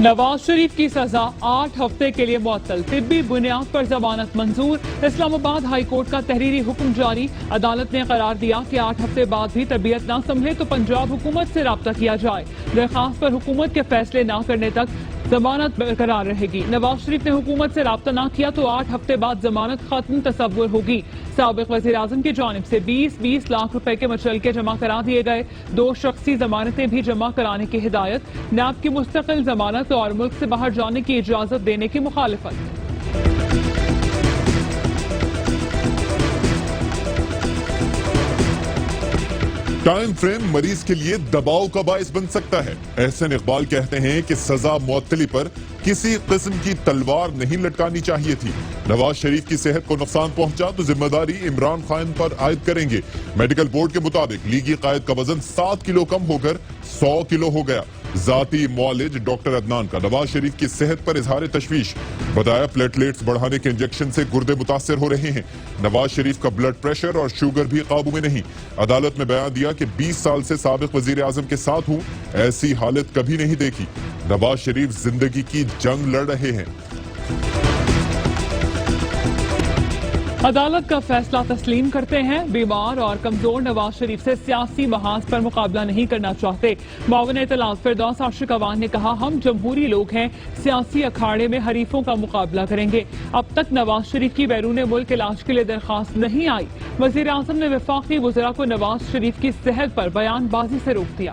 نواز شریف کی سزا 8 ہفتے کے لیے معطل، طبی بنیاد پر ضمانت منظور۔ اسلام آباد ہائی کورٹ کا تحریری حکم جاری، عدالت نے قرار دیا کہ 8 ہفتے بعد بھی طبیعت نہ سنبھلے تو پنجاب حکومت سے رابطہ کیا جائے، درخواست پر حکومت کے فیصلے نہ کرنے تک ضمانت برقرار رہے گی۔ نواز شریف نے حکومت سے رابطہ نہ کیا تو 8 ہفتے بعد ضمانت ختم تصور ہوگی۔ سابق وزیر اعظم کی جانب سے 20-20 لاکھ روپے کے مچلکے جمع کرا دیے گئے، 2 شخصی ضمانتیں بھی جمع کرانے کی ہدایت، نیب کی مستقل ضمانت اور ملک سے باہر جانے کی اجازت دینے کی مخالفت۔ ٹائم فریم مریض کے لیے دباؤ کا باعث بن سکتا ہے۔ احسن اقبال کہتے ہیں کہ سزا معطلی پر کسی قسم کی تلوار نہیں لٹکانی چاہیے تھی۔ نواز شریف کی صحت کو نقصان پہنچا تو ذمہ داری عمران خان پر عائد کریں گے۔ میڈیکل بورڈ کے مطابق لیگی قائد کا وزن 7 کلو کم ہو کر 100 کلو ہو گیا۔ ذاتی معالج ڈاکٹر عدنان کا نواز شریف کی صحت پر اظہار تشویش، بتایا پلیٹلیٹس بڑھانے کے انجیکشن سے گردے متاثر ہو رہے ہیں۔ نواز شریف کا بلڈ پریشر اور شوگر بھی قابو میں نہیں۔ عدالت میں بیان دیا کہ 20 سال سے سابق وزیر اعظم کے ساتھ ہوں، ایسی حالت کبھی نہیں دیکھی۔ نواز شریف زندگی کی جنگ لڑ رہے ہیں۔ عدالت کا فیصلہ تسلیم کرتے ہیں، بیمار اور کمزور نواز شریف سے سیاسی محاذ پر مقابلہ نہیں کرنا چاہتے۔ معاون اطلاعات فردوس عاشق اوان نے کہا، ہم جمہوری لوگ ہیں، سیاسی اکھاڑے میں حریفوں کا مقابلہ کریں گے۔ اب تک نواز شریف کی بیرون ملک علاج کے لیے درخواست نہیں آئی۔ وزیر اعظم نے وفاقی وزراء کو نواز شریف کی صحت پر بیان بازی سے روک دیا۔